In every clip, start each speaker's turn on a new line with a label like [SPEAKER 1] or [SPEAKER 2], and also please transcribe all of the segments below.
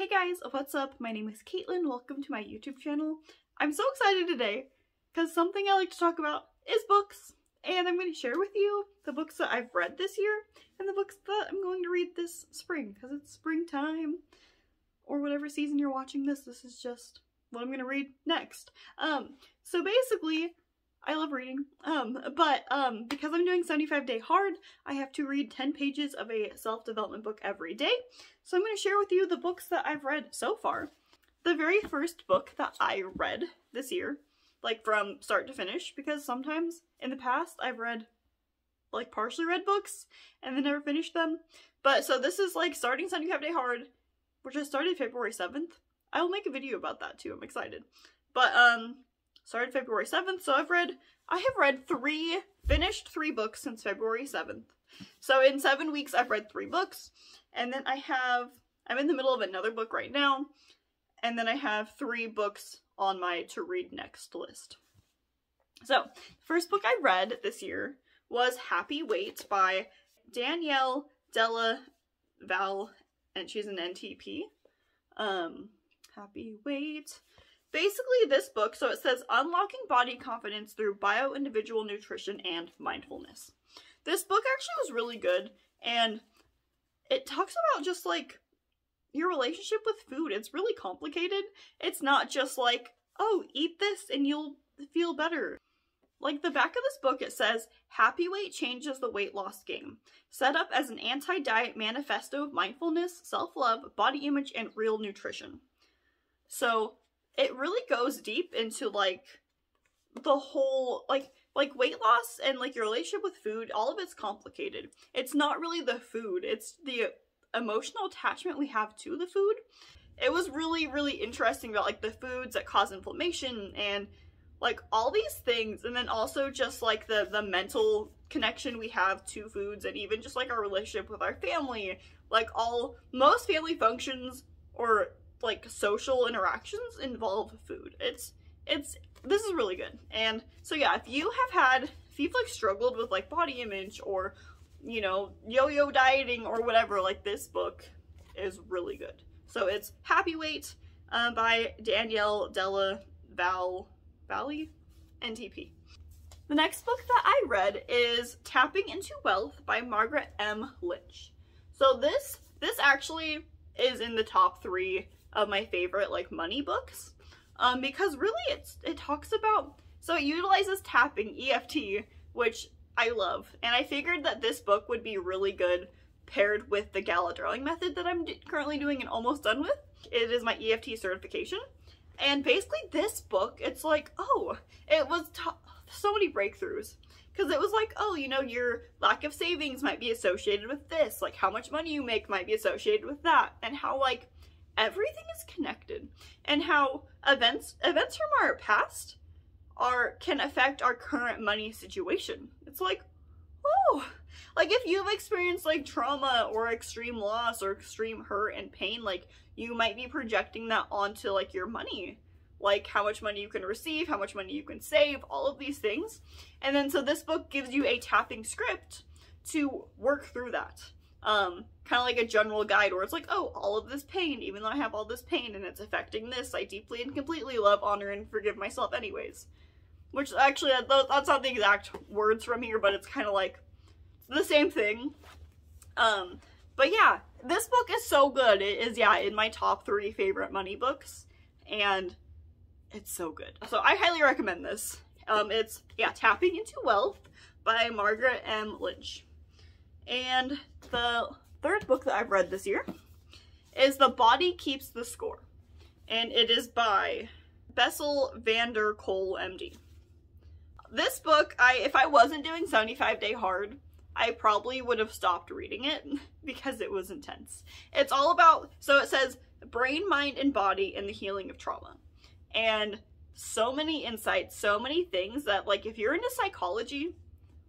[SPEAKER 1] Hey guys, what's up? My name is Caitlin. Welcome to my YouTube channel. I'm so excited today because something I like to talk about is books, and I'm going to share with you the books that I've read this year and the books that I'm going to read this spring because it's springtime, or whatever season you're watching this. This is just what I'm going to read next. So basically, I love reading, but because I'm doing 75-day hard, I have to read 10 pages of a self-development book every day. So I'm going to share with you the books that I've read so far. The very first book that I read this year, like from start to finish, because sometimes in the past I've read, like partially read books and then never finished them. But so this is like starting 75-day hard, which I started February 7th. I will make a video about that too, I'm excited. But started February 7th, so I have read finished three books since February 7th. So in 7 weeks, I've read 3 books, and then I'm in the middle of another book right now, and then I have 3 books on my to read next list. So, the first book I read this year was Happy Weight by Danielle Della Val, and she's an NTP. Happy Weight. Basically, this book, so it says Unlocking Body Confidence Through Bio-Individual Nutrition and Mindfulness. This book actually was really good, and it talks about just like your relationship with food. It's really complicated. It's not just like, oh, eat this and you'll feel better. Like the back of this book, it says, Happy Weight changes the weight loss game. Set up as an anti-diet manifesto of mindfulness, self-love, body image, and real nutrition. So it really goes deep into like the whole like weight loss and like your relationship with food. All of it's complicated. It's not really the food, it's the emotional attachment we have to the food. It was really, really interesting about like the foods that cause inflammation and like all these things, and then also just like the mental connection we have to foods, and even just like our relationship with our family. Like most family functions or like social interactions involve food. This is really good. And so yeah, if you've like struggled with like body image or, you know, yo-yo dieting or whatever, like this book is really good. So it's Happy Weight by Danielle Della Valle, NTP. The next book that I read is Tapping into Wealth by Margaret M. Lynch. So this actually is in the top 3 of my favorite like money books, because really it talks about, so it utilizes tapping, EFT, which I love, and I figured that this book would be really good paired with the Gala Drawing method that I'm currently doing and almost done with. It is my EFT certification, and basically this book, it's like, oh, it was so many breakthroughs, because it was like, oh, you know, your lack of savings might be associated with this, like how much money you make might be associated with that, and how like everything is connected, and how events from our past can affect our current money situation. It's like, oh, like if you've experienced like trauma or extreme loss or extreme hurt and pain, like you might be projecting that onto like your money, like how much money you can receive, how much money you can save, all of these things. And then so this book gives you a tapping script to work through that. Kind of like a general guide where it's like, oh, all of this pain, even though I have all this pain and it's affecting this, I deeply and completely love, honor, and forgive myself anyways. Which actually, that's not the exact words from here, but it's kind of like the same thing. But yeah, this book is so good. It is, yeah, in my top 3 favorite money books, and it's so good. So I highly recommend this. It's, yeah, Tapping into Wealth by Margaret M. Lynch. And the third book that I've read this year is The Body Keeps the Score, and it is by Bessel van der Kolk, MD. This book, if I wasn't doing 75-day hard, I probably would have stopped reading it because it was intense. It's all about, so it says brain, mind, and body in the healing of trauma. And so many insights, so many things that, like, if you're into psychology,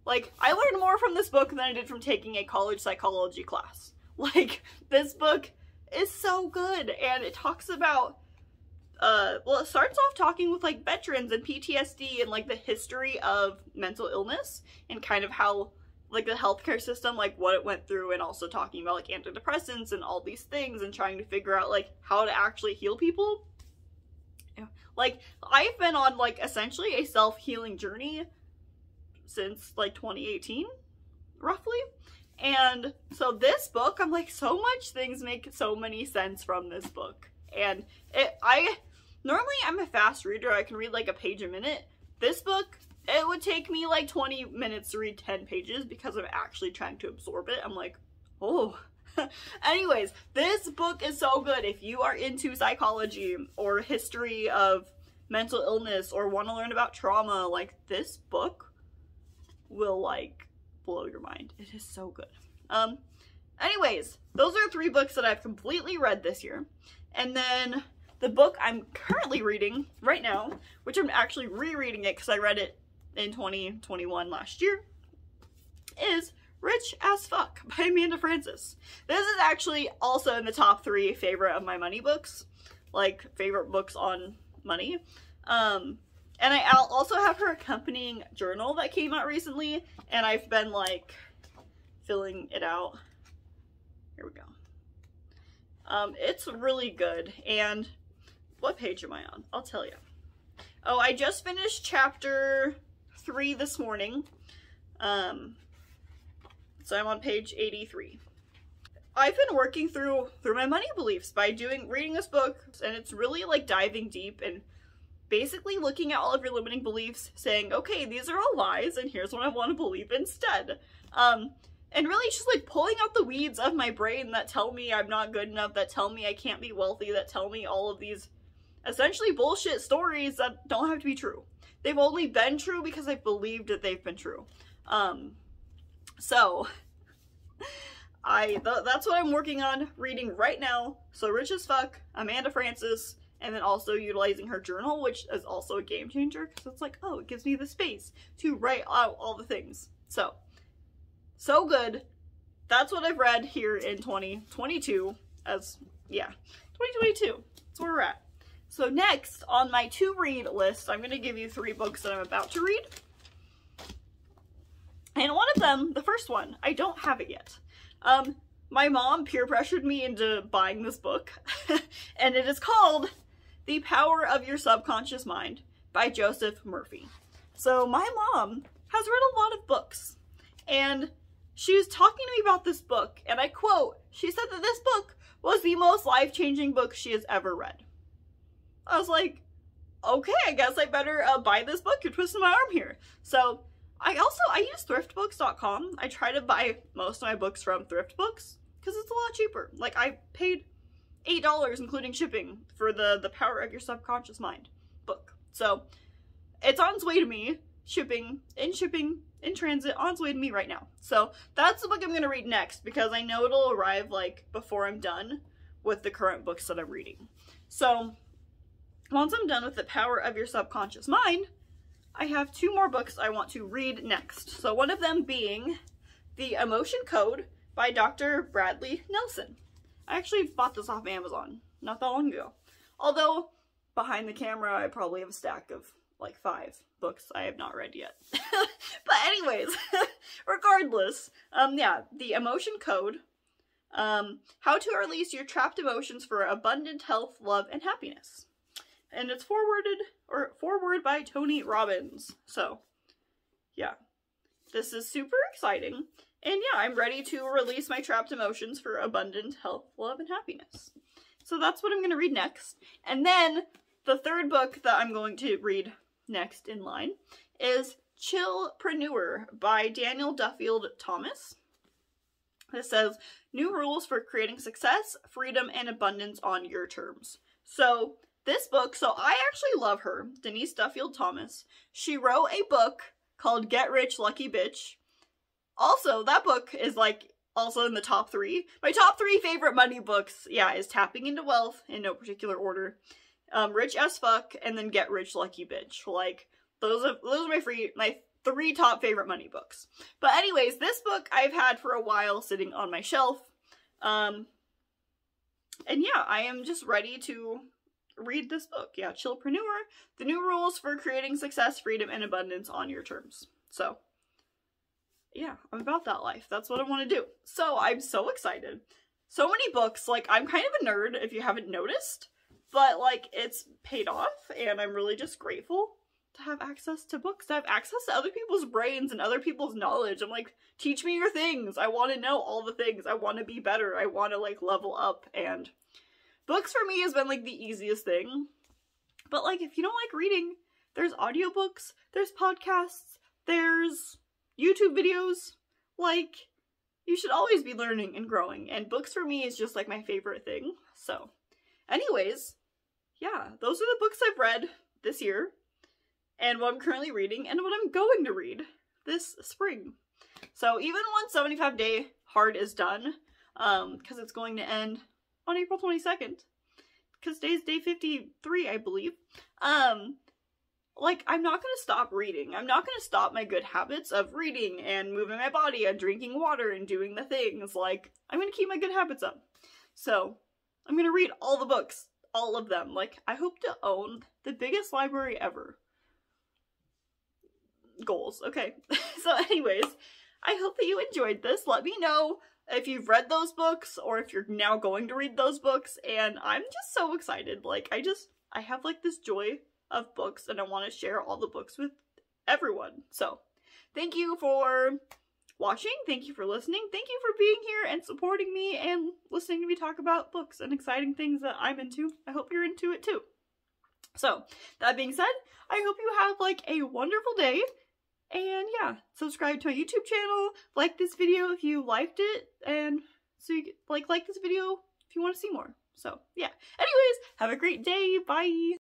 [SPEAKER 1] like, I learned more from this book than I did from taking a college psychology class. Like, this book is so good, and it talks about, well, it starts off talking with, like, veterans and PTSD and, like, the history of mental illness and kind of how like the healthcare system, like what it went through, and also talking about like antidepressants and all these things and trying to figure out like how to actually heal people. Like, I've been on like essentially a self-healing journey since like 2018, roughly. And so this book, I'm like, so much things make so many sense from this book. And normally I'm a fast reader. I can read like a page a minute. This book, it would take me like 20 minutes to read 10 pages because I'm actually trying to absorb it. I'm like, oh. Anyways, this book is so good. If you are into psychology or history of mental illness or want to learn about trauma, like, this book will like blow your mind. It is so good. Anyways, those are 3 books that I've completely read this year. And then the book I'm currently reading right now, which I'm actually rereading it because I read it in 2021 last year, is Rich as Fuck by Amanda Frances. This is actually also in the top 3 favorite of my money books, like favorite books on money. And I'll also have her accompanying journal that came out recently, and I've been like filling it out. Here we go. It's really good. And what page am I on? I'll tell you. Oh, I just finished chapter 3 this morning. So I'm on page 83. I've been working through my money beliefs by reading this book, and it's really like diving deep and basically looking at all of your limiting beliefs, saying, okay, these are all lies, and here's what I want to believe instead. And really just like pulling out the weeds of my brain that tell me I'm not good enough, that tell me I can't be wealthy, that tell me all of these essentially bullshit stories that don't have to be true. They've only been true because I've believed that they've been true. So that's what I'm working on reading right now. So Rich as Fuck, Amanda Frances, and then also utilizing her journal, which is also a game changer because it's like, oh, it gives me the space to write out all the things. So good. That's what I've read here in 2022 2022. That's where we're at. So next on my to read list, I'm going to give you 3 books that I'm about to read. And one of them, the first one, I don't have it yet. My mom peer pressured me into buying this book, and it is called The Power of Your Subconscious Mind by Joseph Murphy. So my mom has read a lot of books, and she was talking to me about this book, and I quote, she said that this book was the most life-changing book she has ever read. I was like, okay, I guess I better buy this book. You're twisting my arm here. So I use thriftbooks.com. I try to buy most of my books from Thrift Books because it's a lot cheaper. Like, I paid $8 including shipping for the Power of Your Subconscious Mind book. So it's on its way to me, in transit, on its way to me right now. So that's the book I'm going to read next because I know it'll arrive like before I'm done with the current books that I'm reading. So once I'm done with The Power of Your Subconscious Mind, I have 2 more books I want to read next. So one of them being The Emotion Code by Dr. Bradley Nelson. I actually bought this off Amazon not that long ago. Although behind the camera I probably have a stack of like 5 books I have not read yet. But anyways, regardless, yeah, The Emotion Code, How to Release Your Trapped Emotions for Abundant Health, Love, and Happiness. And it's forward by Tony Robbins. So, yeah. This is super exciting. And yeah, I'm ready to release my trapped emotions for abundant health, love, and happiness. So that's what I'm going to read next. And then the third book that I'm going to read next in line is Chillpreneur by Daniel Duffield Thomas. It says, new rules for creating success, freedom, and abundance on your terms. So this book, so I actually love her, Denise Duffield Thomas. She wrote a book called Get Rich, Lucky Bitch. Also, that book is like also in the top 3. My top 3 favorite money books, yeah, is Tapping into Wealth in no particular order, Rich as Fuck, and then Get Rich, Lucky Bitch. Like, those are my 3 top favorite money books. But anyways, this book I've had for a while sitting on my shelf. And yeah, I am just ready to read this book. Yeah, Chillpreneur, the new rules for creating success, freedom, and abundance on your terms. So yeah, I'm about that life. That's what I want to do. So I'm so excited. So many books. Like, I'm kind of a nerd if you haven't noticed, but like it's paid off and I'm really just grateful to have access to books, to have access to other people's brains and other people's knowledge. I'm like, teach me your things. I want to know all the things. I want to be better. I want to like level up, and books for me has been like the easiest thing. But like, if you don't like reading, there's audiobooks, there's podcasts, there's YouTube videos. Like, you should always be learning and growing, and books for me is just like my favorite thing. So anyways, yeah, those are the books I've read this year, and what I'm currently reading, and what I'm going to read this spring. So even once 75 Day Hard is done, because it's going to end on April 22nd, because today's day 53, I believe, like, I'm not gonna stop reading. I'm not gonna stop my good habits of reading and moving my body and drinking water and doing the things. Like, I'm gonna keep my good habits up. So, I'm gonna read all the books. All of them. Like, I hope to own the biggest library ever. Goals. Okay. So anyways, I hope that you enjoyed this. Let me know if you've read those books or if you're now going to read those books. And I'm just so excited. Like, I have like this joy of books, and I want to share all the books with everyone. So thank you for watching. Thank you for listening. Thank you for being here and supporting me and listening to me talk about books and exciting things that I'm into. I hope you're into it too. So that being said, I hope you have like a wonderful day. And yeah, subscribe to my YouTube channel, like this video if you liked it, and so you like this video if you want to see more. So yeah, anyways, have a great day. Bye.